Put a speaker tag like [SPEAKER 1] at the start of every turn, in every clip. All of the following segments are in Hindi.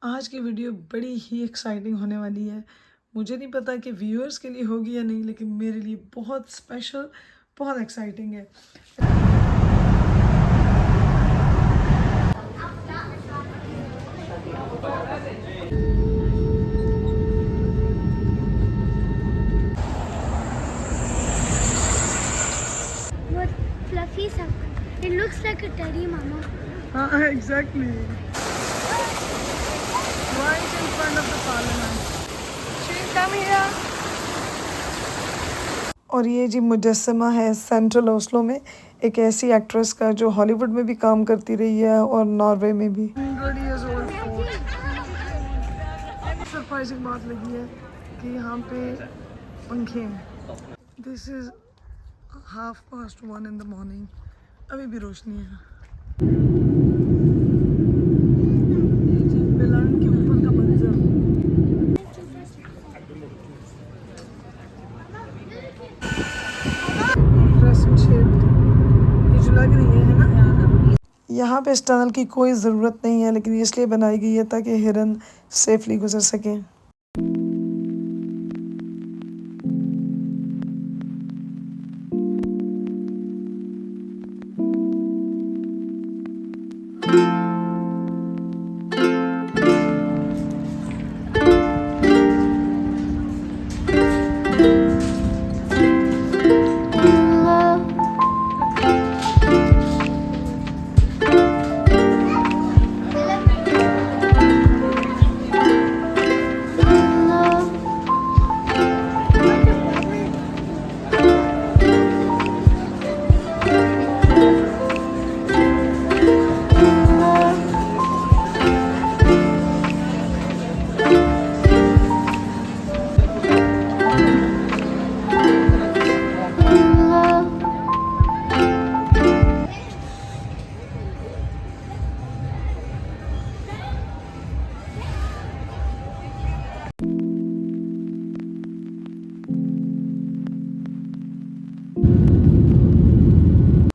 [SPEAKER 1] आज की वीडियो बड़ी ही एक्साइटिंग होने वाली है। मुझे नहीं पता कि व्यूअर्स के लिए होगी या नहीं, लेकिन मेरे लिए बहुत स्पेशल, बहुत एक्साइटिंग है।
[SPEAKER 2] What fluffy stuff. It looks like a teddy, Mama.
[SPEAKER 1] हाँ, exactly, right in front of the parliament. Come here. और ये जी मुजस्समा है सेंट्रल ओस्लो में, एक ऐसी एक्ट्रेस का जो हॉलीवुड में भी काम करती रही है और नॉर्वे में भी। 100 years old fort। सरप्राइजिंग बात लगी है कि यहाँ पे पंखे हैं। This is 1:30 in the morning, अभी भी रोशनी है। ये जी बिलान के ऊपर का मंजर। क्रेसेंट शेप ये जो लग रही है ना, यहाँ पे इस टनल की कोई ज़रूरत नहीं है, लेकिन इसलिए बनाई गई है ताकि हिरन सेफली गुजर सकें।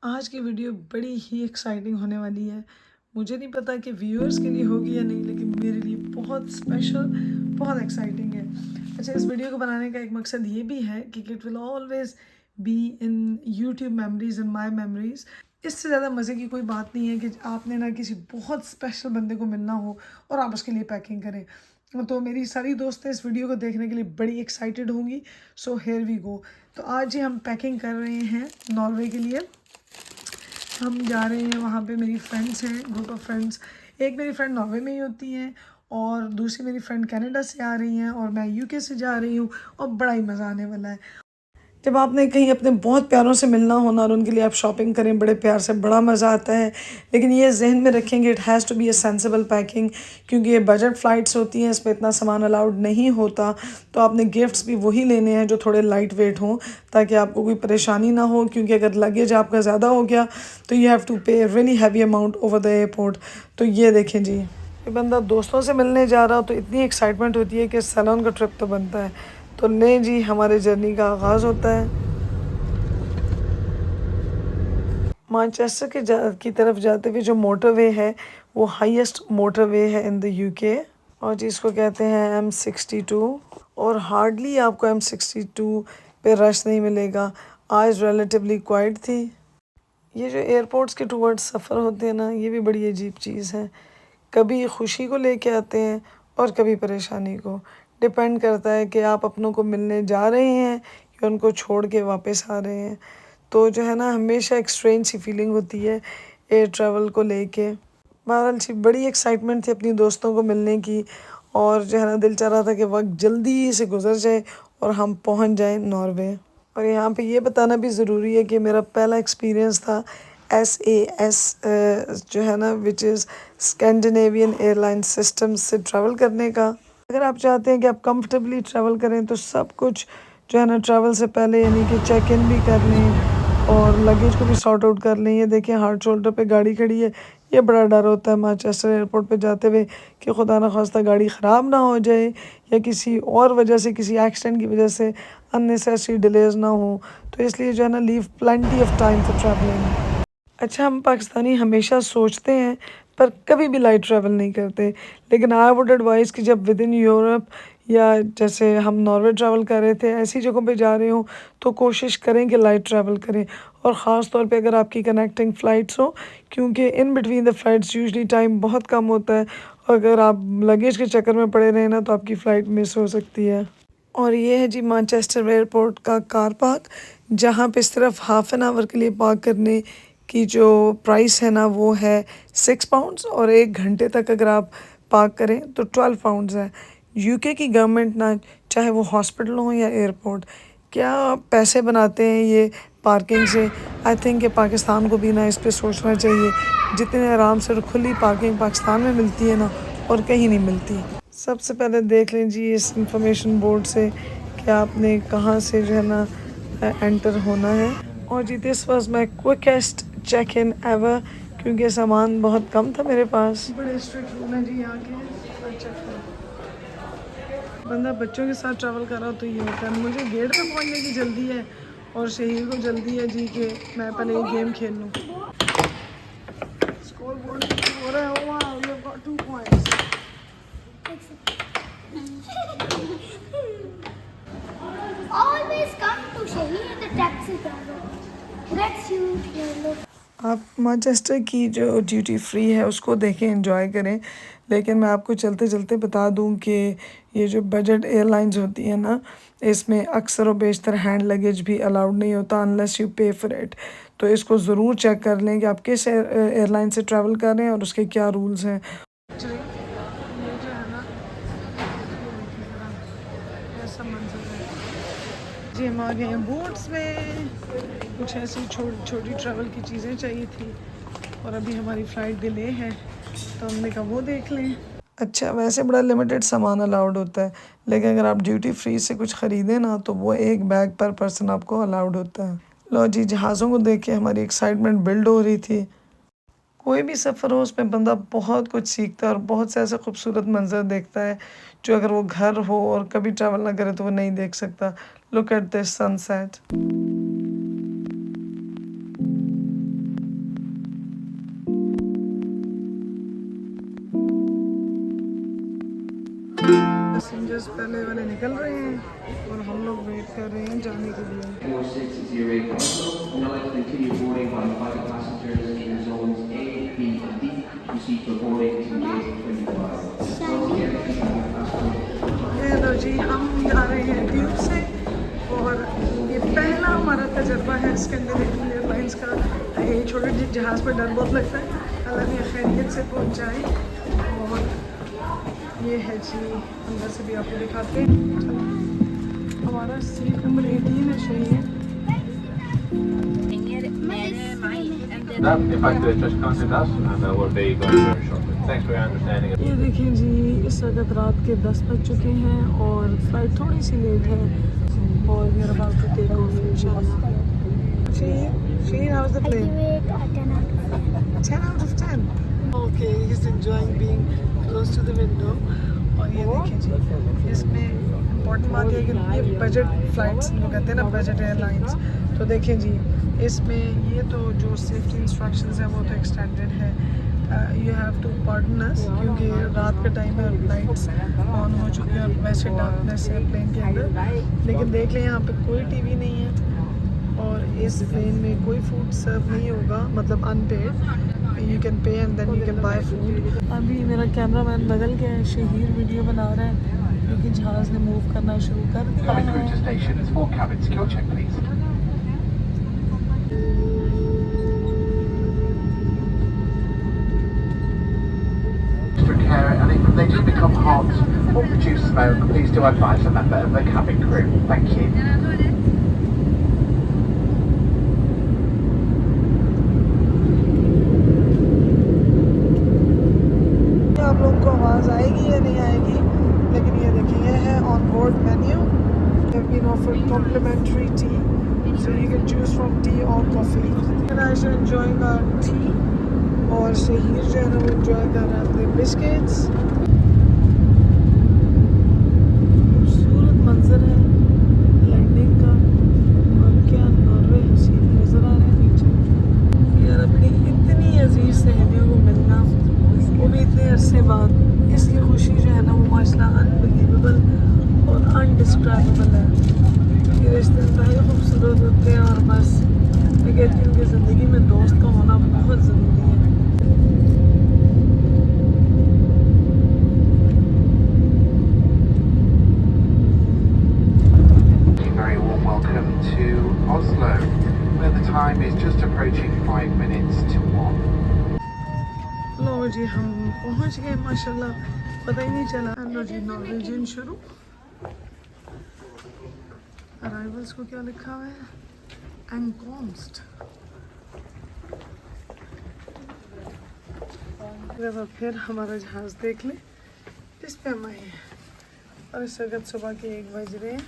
[SPEAKER 1] आज की वीडियो बड़ी ही एक्साइटिंग होने वाली है। मुझे नहीं पता कि व्यूअर्स के लिए होगी या नहीं, लेकिन मेरे लिए बहुत स्पेशल, बहुत एक्साइटिंग है। अच्छा, इस वीडियो को बनाने का एक मकसद ये भी है कि it will always be in YouTube memories, in my memories. इससे ज़्यादा मज़े की कोई बात नहीं है कि आपने ना किसी बहुत स्पेशल बंदे को मिलना हो और आप उसके लिए पैकिंग करें। तो मेरी सारी दोस्तें इस वीडियो को देखने के लिए बड़ी एक्साइटेड होंगी। So here we go. तो आज ही हम पैकिंग कर रहे हैं नॉर्वे के लिए। हम जा रहे हैं, वहाँ पे मेरी फ्रेंड्स हैं, ग्रुप ऑफ फ्रेंड्स। एक मेरी फ्रेंड नॉर्वे में ही होती हैं और दूसरी मेरी फ्रेंड कनाडा से आ रही हैं और मैं यूके से जा रही हूँ, और बड़ा ही मज़ा आने वाला है। जब आपने कहीं अपने बहुत प्यारों से मिलना होना और उनके लिए आप शॉपिंग करें बड़े प्यार से, बड़ा मज़ा आता है। लेकिन ये जहन में रखेंगे, it has to be a sensible packing, क्योंकि ये बजट फ़्लाइट्स होती हैं, इसमें इतना सामान अलाउड नहीं होता। तो आपने गिफ्ट्स भी वही लेने हैं जो थोड़े लाइट वेट हों, ताकि आपको कोई परेशानी ना हो। क्योंकि अगर लगेज आपका ज़्यादा हो गया तो यू हैव टू पे really heavy amount over the airport. तो ये देखें जी, ये बंदा दोस्तों से मिलने जा रहा हो तो इतनी एक्साइटमेंट होती है कि सैलून का ट्रिप तो बनता है। तो लें जी, हमारे जर्नी का आगाज़ होता है। मैनचेस्टर की तरफ जाते हुए जो मोटरवे है, वो हाईएस्ट मोटरवे है इन द यूके, और जिसको कहते हैं M62। और हार्डली आपको M62 पे रश नहीं मिलेगा। आज रिलेटिवली क्वाइट थी। ये जो एयरपोर्ट्स के टूवर्ड्स सफ़र होते हैं ना, ये भी बड़ी अजीब चीज़ है। कभी खुशी को लेके आते हैं और कभी परेशानी को। डिपेंड करता है कि आप अपनों को मिलने जा रहे हैं या उनको छोड़ के वापस आ रहे हैं। तो जो है ना, हमेशा एक स्ट्रेंज सी फीलिंग होती है एयर ट्रैवल को लेके। बहरहाल जी, बड़ी एक्साइटमेंट थी अपनी दोस्तों को मिलने की, और जो है ना, दिल चाह रहा था कि वक्त जल्दी से गुजर जाए और हम पहुंच जाएं नॉर्वे। और यहाँ पे ये बताना भी ज़रूरी है कि मेरा पहला एक्सपीरियंस था SAS जो है ना, which is Scandinavian airline system से ट्रैवल करने का। अगर आप चाहते हैं कि आप कंफर्टेबली ट्रैवल करें तो सब कुछ जो है ना, ट्रैवल से पहले यानी कि चेक इन भी कर लें और लगेज को भी सॉर्ट आउट कर लें। ये देखें, हार्ड शोल्डर पे गाड़ी खड़ी है। ये बड़ा डर होता है मैनचेस्टर एयरपोर्ट पे जाते हुए कि खुदा ना खास्ता गाड़ी ख़राब ना हो जाए या किसी और वजह से, किसी एक्सीडेंट की वजह से अननेसेसरी डिलेज ना हो। तो इसलिए जो है ना, leave plenty of time for travelling. अच्छा, हम पाकिस्तानी हमेशा सोचते हैं पर कभी भी लाइट ट्रैवल नहीं करते। लेकिन आई वुड एडवाइस कि जब विद इन यूरोप या जैसे हम नॉर्वे ट्रैवल कर रहे थे ऐसी जगहों पे जा रहे हो तो कोशिश करें कि लाइट ट्रैवल करें, और ख़ास तौर पे अगर आपकी कनेक्टिंग फ़्लाइट्स हो, क्योंकि in between the flights usually time बहुत कम होता है, और अगर आप लगेज के चक्कर में पड़े रहें ना तो आपकी फ़्लाइट मिस हो सकती है। और ये है जी मैनचेस्टर एयरपोर्ट का कार पार्क, जहाँ पे सिर्फ हाफ एन आवर के लिए पार्क करने की जो प्राइस है ना वो है 6 पाउंड्स, और 1 घंटे तक अगर आप पार्क करें तो 12 पाउंड्स है। यूके की गवर्नमेंट ना, चाहे वो हॉस्पिटल हो या एयरपोर्ट, क्या पैसे बनाते हैं ये पार्किंग से। आई थिंक कि पाकिस्तान को भी ना इस पे सोचना चाहिए। जितने आराम से और खुली पार्किंग पाकिस्तान में मिलती है ना, और कहीं नहीं मिलती। सबसे पहले देख लें जी इस इंफॉर्मेशन बोर्ड से कि आपने कहाँ से जो है ना एंटर होना है। और जी this was my quickest check in ever, क्योंकि सामान बहुत कम था मेरे पास। बड़े स्ट्रिक्ट रूल हैं जी यहाँ के। बंदा बच्चों के साथ ट्रैवल कर रहा हो तो ये होता है। मुझे गेट पे पहुँचने की जल्दी है और शहीर को जल्दी है जी कि मैं पहले ये गेम खेल लूँ। स्कोर बोर्ड हो रहा है, wow you have got 2 points.
[SPEAKER 2] Always come to Shaheen in the taxi driver. Gets you your
[SPEAKER 1] आप मैनचेस्टर की जो ड्यूटी फ्री है उसको देखें, एंजॉय करें। लेकिन मैं आपको चलते चलते बता दूं कि ये जो बजट एयरलाइंस होती हैं ना, इसमें अक्सर और बेशतर हैंड लगेज भी अलाउड नहीं होता अनलेस यू पे फॉर इट। तो इसको ज़रूर चेक कर लें कि आप किस एयरलाइन से ट्रैवल कर रहे हैं और उसके क्या रूल्स हैं। जी हम आ गए हैं बोट्स में। कुछ ऐसी छोटी ट्रैवल की चीज़ें चाहिए थी, और अभी हमारी फ़्लाइट डिले है तो हमने कहा वो देख लें। अच्छा, वैसे बड़ा लिमिटेड सामान अलाउड होता है, लेकिन अगर आप ड्यूटी फ्री से कुछ ख़रीदें ना तो वो 1 बैग पर पर्सन आपको अलाउड होता है। लो जी, जहाज़ों को देख के हमारी एक्साइटमेंट बिल्ड हो रही थी। कोई भी सफ़र हो उसमें बंदा बहुत कुछ सीखता है और बहुत से ऐसे खूबसूरत मंजर देखता है जो अगर वो घर हो और कभी ट्रैवल ना करे तो वो नहीं देख सकता। Look at this sunset. Passengers पहले वाले निकल रहे हैं और हम लोग वेट कर रहे हैं जाने के लिए।
[SPEAKER 3] 4608 Now let's continue boarding by private passengers in zones A, B and D. Receipt for boarding is in gate 25.
[SPEAKER 1] ये लो जी, हम जा रहे हैं ट्यूब से, और ये पहला हमारा तजर्बा है स्कैंडिनेवियन एयरलाइंस का। ये छोटे जहाज़ पर डर बहुत लगता है, हालांकि खैरियत से पहुंच जाए। और ये है जी, अंदर से भी आपको दिखाते हैं। हमारा सीट नंबर 18 है शहीद।
[SPEAKER 4] If I could just contact us and we'll be going very shortly. Thanks for your understanding.
[SPEAKER 1] ये देखिए जी, इस वक्त रात के 10 बज चुके हैं और फ्लाइट थोड़ी सी लेट है, और we are about to take off इंशाल्लाह। Shaheen, how was the
[SPEAKER 2] I
[SPEAKER 1] plane?
[SPEAKER 2] give it a 10 out of 10.
[SPEAKER 1] 10 out of 10. Okay, he's enjoying being close to the window. और ये देखिए जी, इसमें इम्पोर्टेंट बात ये है कि ये बजट फ्लाइट्स जो कहते हैं ना, बजट एयरलाइंस। तो देखें जी, इसमें ये तो जो सेफ्टी इंस्ट्रक्शंस हैं वो तो एक्सटेंडेड है। यू हैव टू पार्डन अस, क्योंकि रात का टाइम है, लाइट्स ऑन हो चुकी हैं और वैसे डार्कनेस है प्लेन के अंदर। लेकिन देख लें यहाँ पे कोई टीवी नहीं है और इस प्लेन में कोई फूड सर्व नहीं होगा, मतलब unpaid. You can pay and then you can buy food. अभी मेरा कैमरामैन बदल गया है, शहीर वीडियो बना रहा है क्योंकि जहाज़ ने मूव करना शुरू कर दिया
[SPEAKER 4] Coming through to
[SPEAKER 1] है।
[SPEAKER 4] station, there's 4 cabins. Secure check, please. Extra care, and if they do become hot or produce smoke, please do advise a member of the cabin crew. Thank you.
[SPEAKER 1] आप लोगों को आवाज़ आएगी या नहीं आएगी, लेकिन ये देखिए, ये है on board menu. Have been offered complimentary tea, so you can choose from tea और coffee. And I should enjoying our tea, और शहीर जो है ना वो एंजॉय कर रहा है अपने बिस्किट्स। खूबसूरत मंजर है लैंडिंग का, और क्या नॉर्वे हसीन नज़र आ रहे हैं नीचे। यार अपनी इतनी अजीज सहेलियों को मिलना जी हम पहुंच गए माशाल्लाह, पता ही नहीं चला। लो जी नॉर्वेजियन शुरू। अराइवल्स को क्या लिखा हुआ है? एनकॉम्स्ट। फिर हमारा जहाज़ देख ले, इस पे हम आए हैं और इस वक्त सुबह के 1 बज रहे हैं।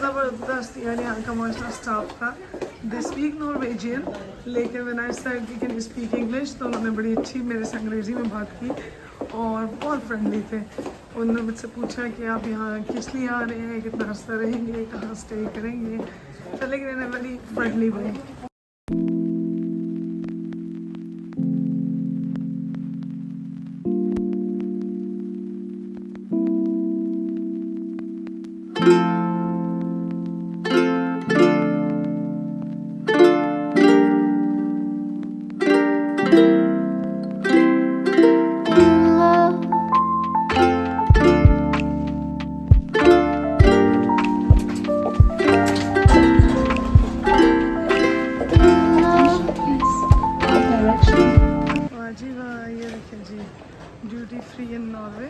[SPEAKER 1] ज़बरदस्त यार यहाँ का माशा स्टाफ था। दे स्पीक नॉर्वेजियन, लेकिन when I said we can speak English तो उन्होंने बड़ी अच्छी मेरे से अंग्रेज़ी में बात की और बहुत फ्रेंडली थे। उन्होंने मुझसे पूछा कि आप यहाँ किस लिए आ रहे हैं, कितना अर्सा रहेंगे, कहाँ स्टे करेंगे। तो लेकिन इन्हें बड़ी फ्रेंडली हुई। Duty free in Norway,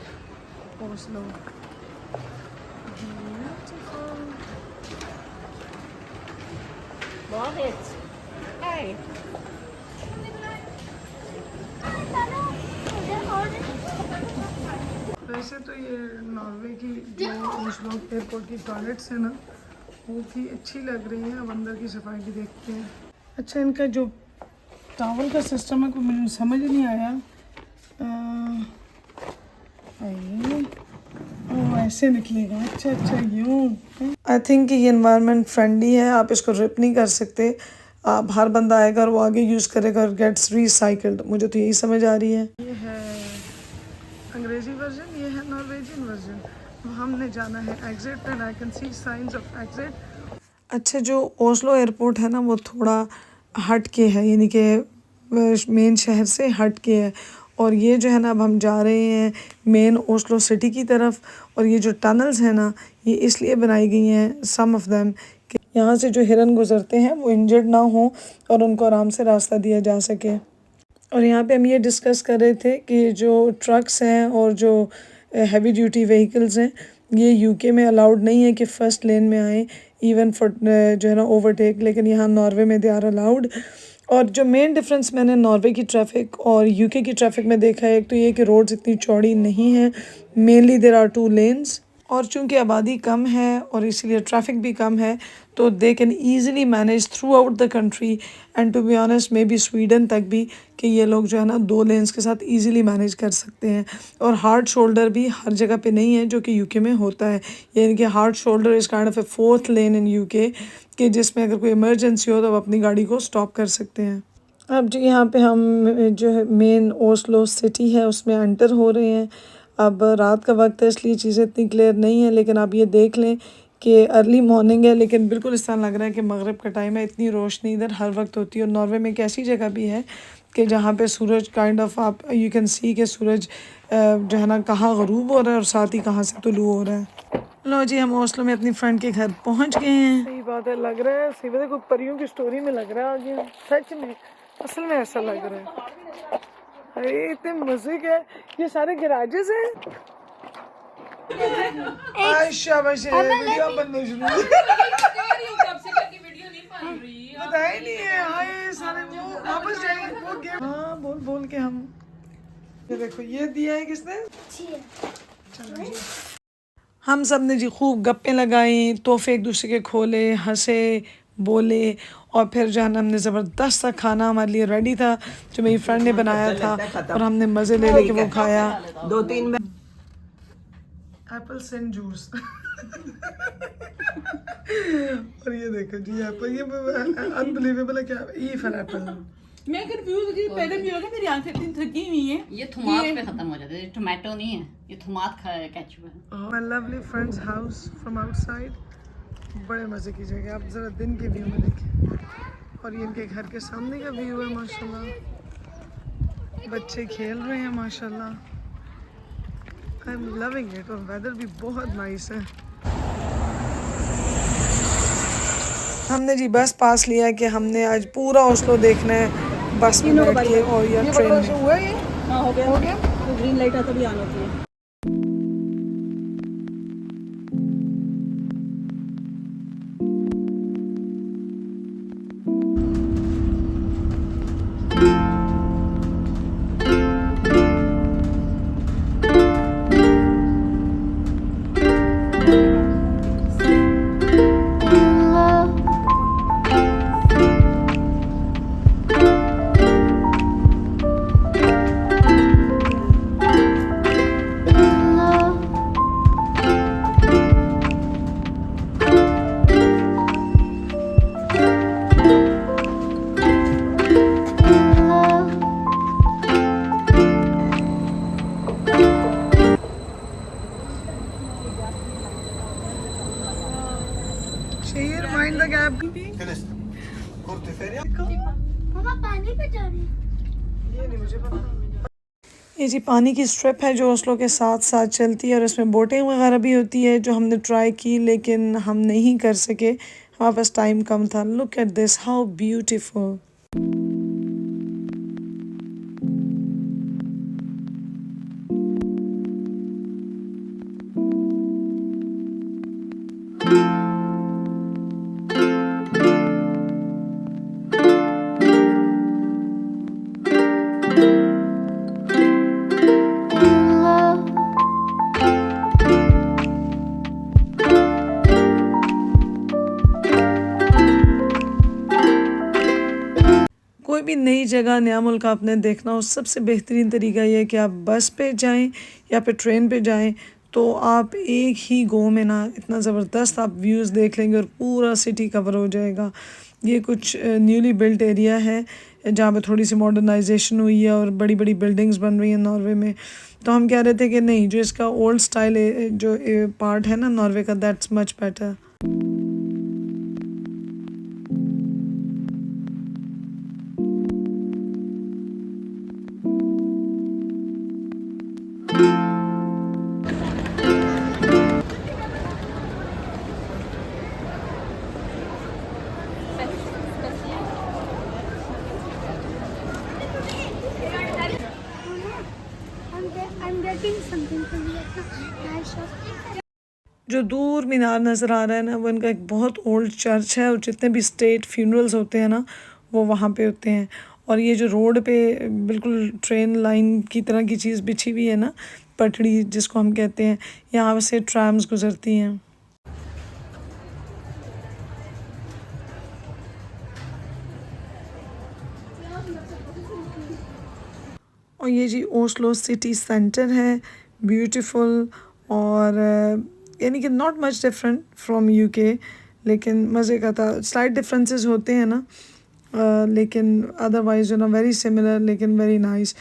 [SPEAKER 1] Oslo. वैसे तो ये नॉर्वे की जो ओस्लो एयरपोर्ट की टॉयलेट्स है ना, वो भी अच्छी लग रही हैं। अब अंदर की सफाई भी देखते हैं। अच्छा, इनका जो टॉवल का सिस्टम है कोई मुझे समझ नहीं आया। ऐसे निकलेगा। अच्छा यूँ। आई थिंक ये एनवायरनमेंट फ्रेंडली है, आप इसको रिप नहीं कर सकते। आप हर बंदा आएगा और वो आगे यूज़ करेगा और गेट्स रिसाइकल्ड। मुझे तो यही समझ आ रही है। ये है अंग्रेजी वर्जन, ये है नॉर्वेजियन वर्जन। हमने जाना है exit and I can see science of exit. अच्छा, जो ओस्लो एयरपोर्ट है ना वो थोड़ा हट के है, यानी कि मेन शहर से हट के है। और ये जो है ना, अब हम जा रहे हैं मेन ओस्लो सिटी की तरफ। और ये जो टनल्स हैं ना, ये इसलिए बनाई गई हैं सम ऑफ देम कि यहाँ से जो हिरन गुजरते हैं वो इंजर्ड ना हो और उनको आराम से रास्ता दिया जा सके। और यहाँ पे हम ये डिस्कस कर रहे थे कि जो ट्रक्स हैं और जो हैवी ड्यूटी व्हीकल्स हैं, ये यूके में अलाउड नहीं है कि फ़र्स्ट लेन में आए, इवन फॉर जो है ना ओवरटेक। लेकिन यहाँ नॉर्वे में दे आर अलाउड। और जो मेन डिफरेंस मैंने नॉर्वे की ट्रैफिक और यूके की ट्रैफिक में देखा है, एक तो ये कि रोड्स इतनी चौड़ी नहीं है, मेनली देयर आर 2 लेन्स। और चूंकि आबादी कम है और इसीलिए ट्रैफिक भी कम है, तो they can easily manage throughout the country and to be honest maybe Sweden तक भी, कि ये लोग जो है ना 2 लेन्स के साथ ईज़िली मैनेज कर सकते हैं। और हार्ड शोल्डर भी हर जगह पे नहीं है जो कि यूके में होता है, यानी कि hard shoulder is kind of A 4th lane in UK, कि जिसमें अगर कोई इमरजेंसी हो तो आप अपनी गाड़ी को स्टॉप कर सकते हैं। अब जो यहाँ पे हम जो है मेन ओस्लो सिटी है उसमें एंटर हो रहे हैं। अब रात का वक्त है इसलिए चीज़ें इतनी क्लियर नहीं है, लेकिन आप ये देख लें कि अर्ली मॉर्निंग है, लेकिन बिल्कुल इस तरह लग रहा है कि मगरिब का टाइम है। इतनी रोशनी इधर हर वक्त होती है। और नॉर्वे में एक ऐसी जगह भी है कि जहाँ पे सूरज काइंड ऑफ आप यू कैन सी कि सूरज जो है ना कहाँ गरूब हो रहा है और साथ ही कहाँ से तुलू हो रहा है। लो जी, हम ओस्लो में अपनी फ्रेंड के घर पहुँच गए हैं। सही बात है, लग रहा है सीधे कोई परियों की स्टोरी में लग रहा है आगे, सच में असल में ऐसा लग रहा है। अरे इतने मजे के, ये सारे गैराजेस हैं। शाबाश, वीडियो बनने शुरू पता ही नहीं है। आए सारे वो वापस जाएंगे वो गेम। हाँ, बोल के हम ये देखो ये दिया है किसने। चलो जी, हम सब ने जी खूब गप्पे लगाई, तोहफे एक दूसरे के खोले, हंसे बोले। और फिर जो है ना हमने ज़बरदस्त सा खाना हमारे लिए रेडी था जो मेरी फ्रेंड ने बनाया था और हमने मज़े ले लेके वो खाया। 2-3 एप्पल सेंट जूस और ये देखो जी एप्पल, ये अनबिलीवेबल है। क्या ये फल एप्पल,
[SPEAKER 5] मैं कंफ्यूज हो गई। पहले मुझे लगा मेरी आंखें इतनी थकी हुई हैं,
[SPEAKER 6] ये थुमात पे खत्म हो जाते हैं, टोमेटो नहीं है, ये थुमात केचप है।
[SPEAKER 1] My lovely friends house from outside, बड़े मज़े की जगह। आप ज़रा दिन के व्यू में देखें और ये इनके घर के सामने का व्यू है माशाल्लाह। बच्चे खेल रहे हैं माशाल्लाह। आई एम लविंग इट और वेदर भी बहुत नाइस है। हमने जी बस पास लिया है कि हमने आज पूरा ओस्लो देखना है बस में बैठ के और या ट्रेन में।
[SPEAKER 5] हुआ ये? हाँ हो गया तो ग्रीन लाइट है तभी आना चाहिए।
[SPEAKER 1] शेर माइंड द गैप।
[SPEAKER 2] मम्मा पानी पे जा रही है।
[SPEAKER 1] ये जी पानी की स्ट्रिप है जो ओस्लो के साथ साथ चलती है और इसमें बोटिंग वगैरह भी होती है जो हमने ट्राई की लेकिन हम नहीं कर सके, हमारे पास टाइम कम था। Look at this, how beautiful. कोई भी नई जगह नया मुल्क आपने देखना हो, सबसे बेहतरीन तरीका ये है कि आप बस पे जाएं या फिर ट्रेन पे जाएं तो आप एक ही गो में ना इतना ज़बरदस्त आप व्यूज़ देख लेंगे और पूरा सिटी कवर हो जाएगा। ये कुछ न्यूली बिल्ट एरिया है जहाँ पे थोड़ी सी मॉडर्नाइजेशन हुई है और बड़ी बड़ी बिल्डिंग्स बन रही हैं नॉर्वे में। तो हम कह रहे थे कि नहीं, जो इसका ओल्ड स्टाइल जो पार्ट है ना नॉर्वे का, that's much better.
[SPEAKER 2] I'm getting something from Vietnam. Nice.
[SPEAKER 1] जो दूर मीनार नज़र आ रहा है ना वो इनका एक बहुत ओल्ड चर्च है और जितने भी स्टेट फ्यूनरल्स होते हैं ना वो वहाँ पे होते हैं। और ये जो रोड पे बिल्कुल ट्रेन लाइन की तरह की चीज़ बिछी हुई है ना, पटड़ी जिसको हम कहते हैं, यहाँ से ट्रैम्स गुजरती हैं। और ये जी ओस्लो सिटी सेंटर है, ब्यूटीफुल और यानी कि not much different from UK, लेकिन मज़े का था। स्लाइट डिफरेंसेस होते हैं ना लेकिन अदरवाइज जो ना वेरी सिमिलर लेकिन वेरी नाइस।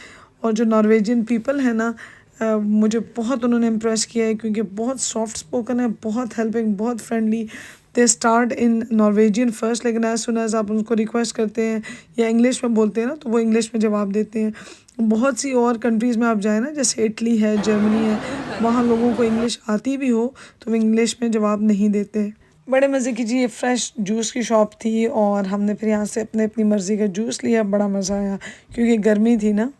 [SPEAKER 1] और जो नॉर्वेजियन पीपल है ना मुझे बहुत उन्होंने इम्प्रेस किया है क्योंकि बहुत सॉफ्ट स्पोकन है, बहुत हेल्पिंग, बहुत friendly. They start in Norwegian first, लेकिन एज सुन एज आप उनको रिक्वेस्ट करते हैं या इंग्लिश में बोलते हैं ना तो वो इंग्लिश में जवाब देते हैं। बहुत सी और कंट्रीज़ में आप जाएँ ना, जैसे इटली है, जर्मनी है, वहाँ लोगों को इंग्लिश आती भी हो तो वो इंग्लिश में जवाब नहीं देते। बड़े मज़े की जी ये फ्रेश जूस की शॉप थी और हमने फिर यहाँ से अपनी मर्ज़ी का जूस लिया। बड़ा मज़ा आया क्योंकि गर्मी थी ना।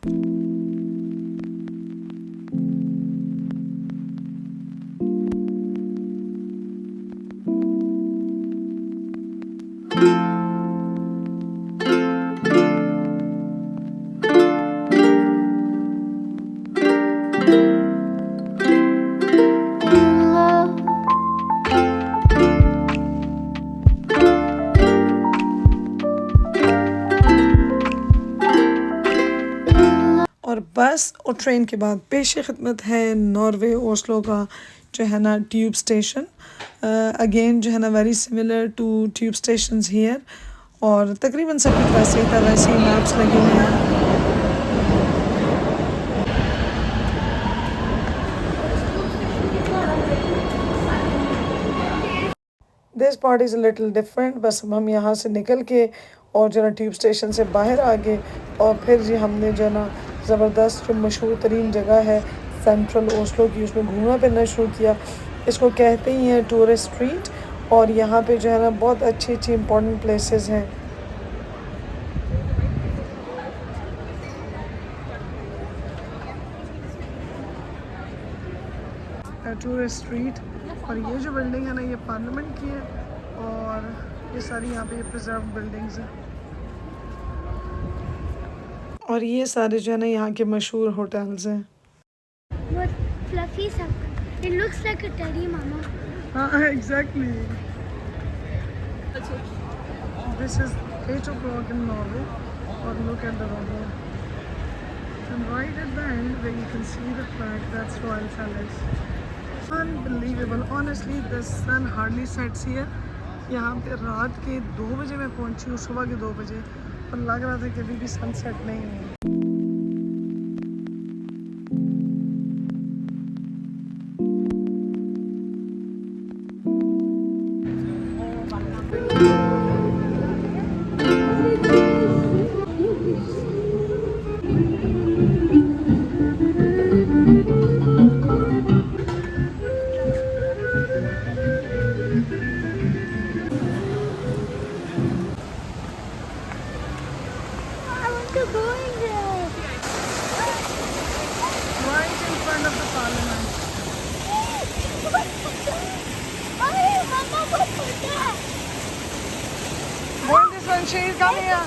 [SPEAKER 1] और बस और ट्रेन के बाद पेश खिदमत है नॉर्वे ओस्लो का जो है ना ट्यूब स्टेशन। अगेन जो है ना very similar to tube stations here और तकरीबन सब कुछ वैसे ही था, वैसे ही मैप्स लगे हुए हैं। This part is a little different. बस हम यहाँ से निकल के और जो ना ट्यूब स्टेशन से बाहर आ गए और फिर जी हमने जो ना ज़बरदस्त जो मशहूर तरीन जगह है सेंट्रल ओस्लो की उसमें घूमना फिरना शुरू किया। इसको कहते ही हैं टूरिस्ट स्ट्रीट और यहाँ पे जो है ना बहुत अच्छी अच्छी इम्पोर्टेंट प्लेसेस हैं। टूरिस्ट स्ट्रीट, और ये जो बिल्डिंग है ना ये पार्लियामेंट की है, और ये सारी यहाँ पे प्रिजर्व बिल्डिंग्स हैं, और ये सारे जो है ना यहाँ के मशहूर होटल्स हैं।
[SPEAKER 2] What fluffy सा. It looks like a teddy, mama.
[SPEAKER 1] हाँ exactly. This is 8 o'clock in Norway, और look at the river. And right at the end where you can see the flag, that's Royal Palace. Unbelievable. Honestly, the sun hardly sets here. यहाँ पे रात के 2 बजे मैं पहुँची हूँ, सुबह के 2 बजे, और लग रहा था कि अभी भी सनसेट नहीं है।
[SPEAKER 2] I want to go in there.
[SPEAKER 1] Right in front of the parliament.
[SPEAKER 2] Hey, mama, what's that?
[SPEAKER 1] Go in this one, Sheer, come here.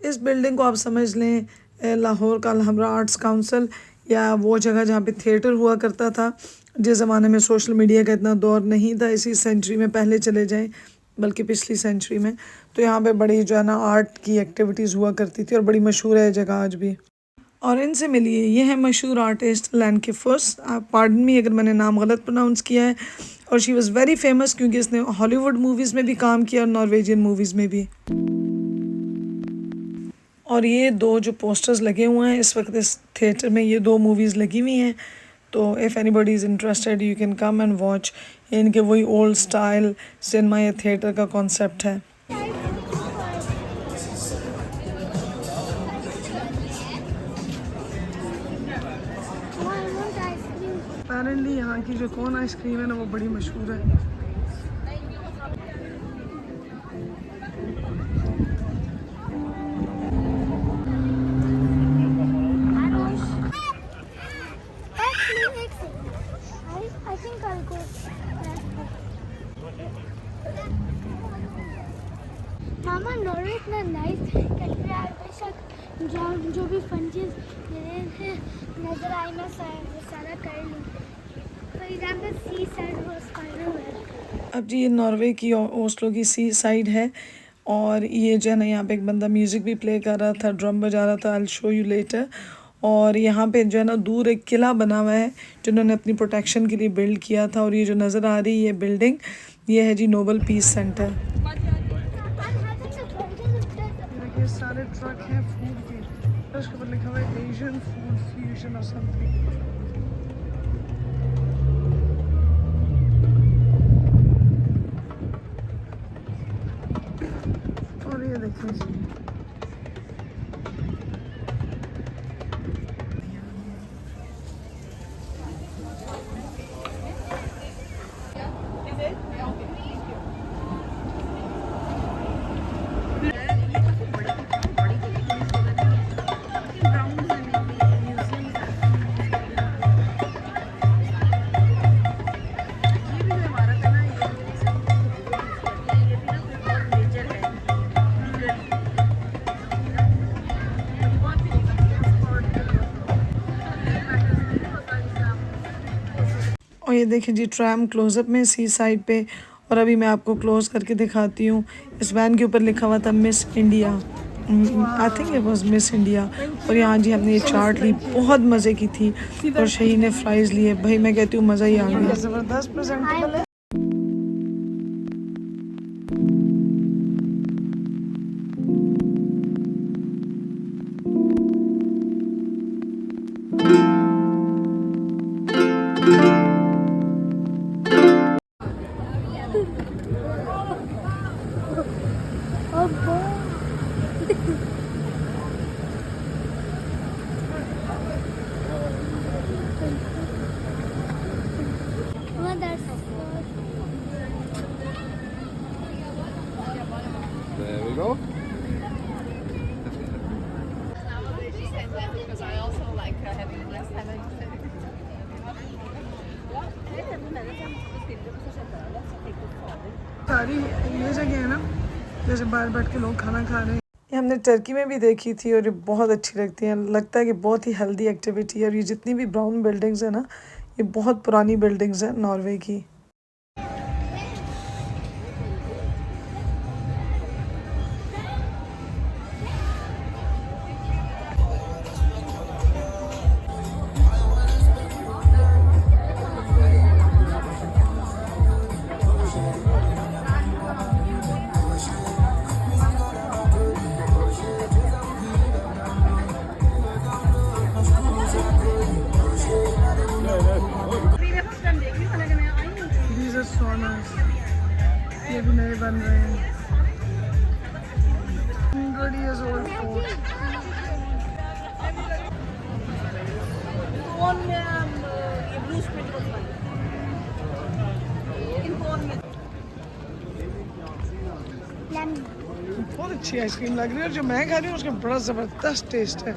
[SPEAKER 1] इस बिल्डिंग को आप समझ लें लाहौर का अलहमरा आर्ट्स काउंसिल, या वो जगह जहाँ पे थिएटर हुआ करता था। जिस ज़माने में सोशल मीडिया का इतना दौर नहीं था, इसी सेंचुरी में पहले चले जाएं, बल्कि पिछली सेंचुरी में, तो यहाँ पे बड़ी जो है ना आर्ट की एक्टिविटीज़ हुआ करती थी, और बड़ी मशहूर है जगह आज भी। और इनसे मिलिए, ये है मशहूर आर्टिस्ट लैन के फर्स्ट, आप पार्डन मी अगर मैंने नाम गलत प्रोनाउंस किया है, और शी वॉज़ वेरी फेमस क्योंकि इसने हॉलीवुड मूवीज़ में भी काम किया और नॉर्वेजियन मूवीज़ में भी। और ये 2 जो पोस्टर्स लगे हुए हैं इस वक्त इस थिएटर में, ये 2 मूवीज़ लगी हुई हैं, तो if anybody is interested you can come and watch. इनके वही ओल्ड स्टाइल सिनेमा या थिएटर का कॉन्सेप्ट है।
[SPEAKER 2] Oh, I want ice cream.
[SPEAKER 1] Apparently यहाँ की जो कौन आइसक्रीम है ना वो बड़ी मशहूर है।
[SPEAKER 2] Actually, I think I'll go. Mama, Norway इतना nice country है, बेशक जो भी fun चीज़ नज़र आई मैं सारा कर लूँ। For example, seaside was final.
[SPEAKER 1] अब जी ये नॉर्वे की ओस्लो की सी साइड है, और ये जो है ना यहाँ पे एक बंदा म्यूज़िक भी प्ले कर रहा था, ड्रम बजा रहा था, I will show you later. और यहाँ पे जो है ना दूर एक किला बना हुआ है जिन्होंने अपनी प्रोटेक्शन के लिए बिल्ड किया था, और ये जो नज़र आ रही है बिल्डिंग, ये है जी नोबल पीस सेंटर। देखिए सारे ट्रक हैं फूड के, उसके ऊपर लिखा हुआ है एशियन फूड फ्यूजन और समथिंग। और ये देखिए और ये देखें जी ट्रैम क्लोजअप में सी साइड पे, और अभी मैं आपको क्लोज करके दिखाती हूँ। इस वैन के ऊपर लिखा हुआ था miss India, I think it was miss India. और यहाँ जी हमने ये चाट ली, बहुत मज़े की थी। और शहीन ने फ्राइज़ लिए, भाई मैं कहती हूँ मज़ा ही आ गया। ज़बरदस्त प्रेजेंटेबल है।
[SPEAKER 2] Well, that's
[SPEAKER 7] There we go.
[SPEAKER 1] सारी ये जगह है ना जैसे बाहर बैठ के लोग खाना खा रहे हैं। ये हमने टर्की में भी देखी थी और ये बहुत अच्छी लगती है। लगता है कि बहुत ही हेल्दी एक्टिविटी है। और ये जितनी भी ब्राउन बिल्डिंग्स है ना, ये बहुत पुरानी बिल्डिंग्स हैं नॉर्वे की। These are so nice. ये भी नए बन रहे हैं। 100 years old fort.
[SPEAKER 2] lemon.
[SPEAKER 1] बहुत अच्छी आइसक्रीम लग रही है और जो मैं खा रही हूँ उसका बड़ा ज़बरदस्त टेस्ट है।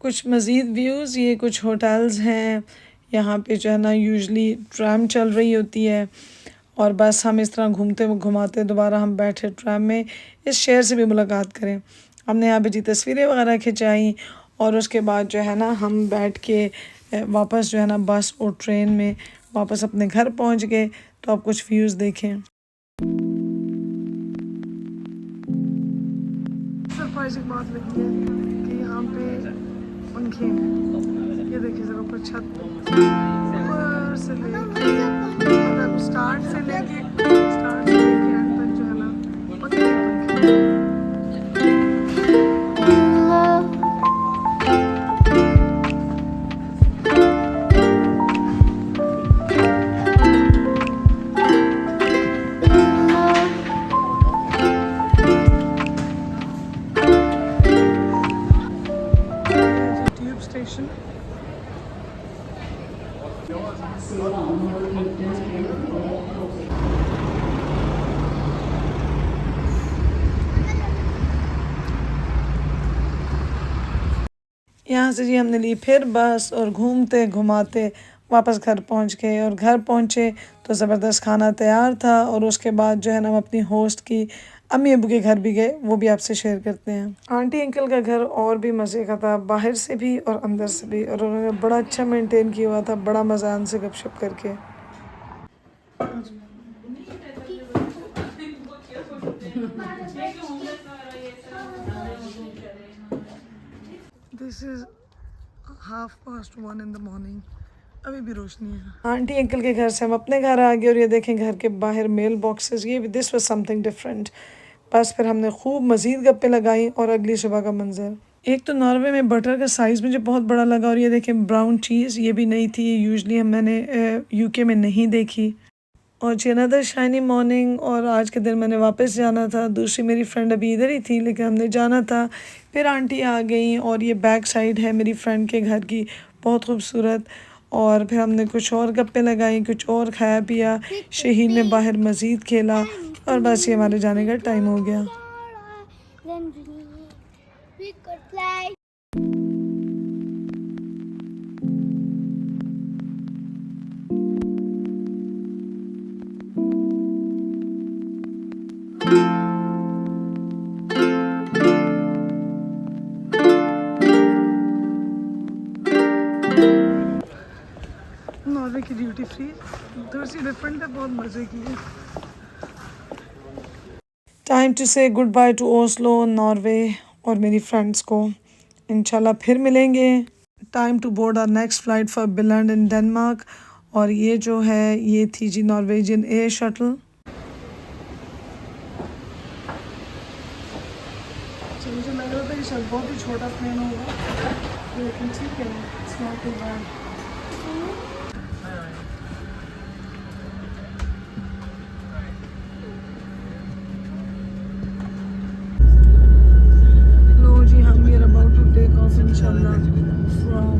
[SPEAKER 1] कुछ मज़ीद व्यूज़, ये कुछ होटल्स हैं यहाँ पे जो है ना, यूजुअली ट्रैम चल रही होती है और बस हम इस तरह घूमते घुमाते दोबारा हम बैठे ट्रैम में। इस शहर से भी मुलाकात करें। हमने यहाँ पे जी तस्वीरें वगैरह खिंचाई और उसके बाद जो है ना हम बैठ के वापस जो है ना बस और ट्रेन में वापस अपने घर पहुँच गए। तो आप कुछ व्यूज़ देखें। सरप्राइजिंग बात लगी है कि यहाँ पे पंखे हैं। ये देखिए ज़रा ऊपर छत ऊपर से लेके मतलब स्टार्ट से लेके एंड तक जो है ना पंखे ही पंखे। Tube station. यहाँ से जी हमने ली फिर बस और घूमते घुमाते वापस घर पहुँच गए। और घर पहुँचे तो ज़बरदस्त खाना तैयार था। और उसके बाद जो है ना हम अपनी होस्ट की अम्मी अबू के घर भी गए, वो भी आपसे शेयर करते हैं। आंटी अंकल का घर और भी मज़े का था, बाहर से भी और अंदर से भी। और उन्होंने बड़ा अच्छा मेंटेन किया हुआ था, बड़ा मज़ा उनसे गपशप करके। This is 1:30 in the morning. अभी भी रोशनी है। आंटी अंकल के घर से हम अपने घर आ गए और ये देखें घर के बाहर मेल बॉक्सेस। ये दिस वाज समथिंग डिफरेंट। बस फिर हमने खूब मज़ीद गप्पे लगाई और अगली सुबह का मंजर। एक तो नॉर्वे में बटर का साइज़ मुझे बहुत बड़ा लगा। और ये देखें ब्राउन चीज़, ये भी नई थी, ये यूजुअली मैंने यूके में नहीं देखी। और जी अनदर शाइनी मॉर्निंग। और आज के दिन मैंने वापस जाना था। दूसरी मेरी फ्रेंड अभी इधर ही थी लेकिन हमने जाना था। फिर आंटी आ गई और ये बैक साइड है मेरी फ्रेंड के घर की, बहुत खूबसूरत। और फिर हमने कुछ और गप्पे लगाई, कुछ और खाया पिया। शहीन ने बाहर मज़ीद खेला और बस ये हमारे जाने का टाइम हो गया।
[SPEAKER 2] Then we could play.
[SPEAKER 1] की ड्यूटी फ्री थोड़ी सी डिफरेंट है, बहुत मज़े की है। टाइम टू से good bye to Oslo Norway और मेरी फ्रेंड्स को। इंशाल्लाह फिर मिलेंगे। Time to board our next flight for Billund in Denmark. और ये जो है ये थी जी नॉर्वेजियन एयर शटल। मुझे लग रहा था कि शायद बहुत ही छोटा प्लेन होगा, लेकिन ठीक है, इट्स नॉट टू बैड। लो जी, हम we are about to take off इंशाल्लाह from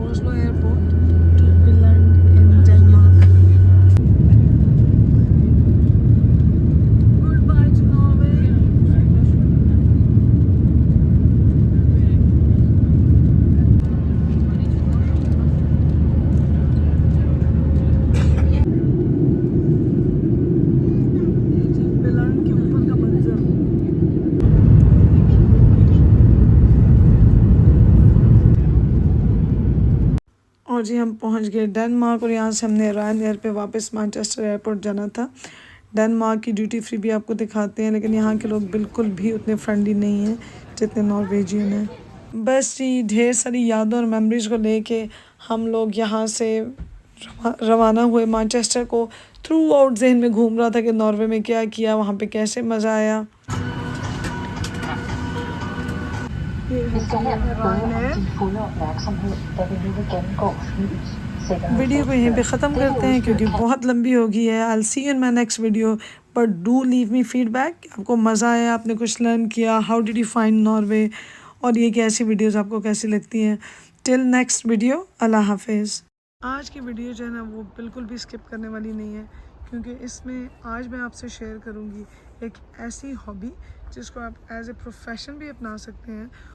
[SPEAKER 1] Oslo airport to Billund in Denmark. Good bye to Norway. और जी हम पहुंच गए डेनमार्क और यहाँ से हमने रायन एयर पे वापस मैनचेस्टर एयरपोर्ट जाना था। डेनमार्क की ड्यूटी फ्री भी आपको दिखाते हैं, लेकिन यहाँ के लोग बिल्कुल भी उतने फ्रेंडली नहीं हैं जितने नॉर्वेजियन हैं। बस जी ढेर सारी यादों और मेमोरीज़ को लेके हम लोग यहाँ से रवाना हुए मैनचेस्टर को। थ्रू आउट जहन में घूम रहा था कि नॉर्वे में क्या किया, वहाँ पे कैसे मज़ा आया। वीडियो को यहीं पे ख़त्म करते हैं क्योंकि बहुत लंबी हो गई है। I see you in my next video, but do leave me feedback. आपको मज़ा आया, आपने कुछ लर्न किया, how did you find Norway, और ये कैसी वीडियोस आपको कैसी लगती हैं। टिल नेक्स्ट वीडियो, अल्लाह हाफिज़। आज की वीडियो जो है ना वो बिल्कुल भी स्किप करने वाली नहीं है, क्योंकि इसमें आज मैं आपसे शेयर करूँगी एक ऐसी हॉबी जिसको आप एज ए प्रोफेशन भी अपना सकते हैं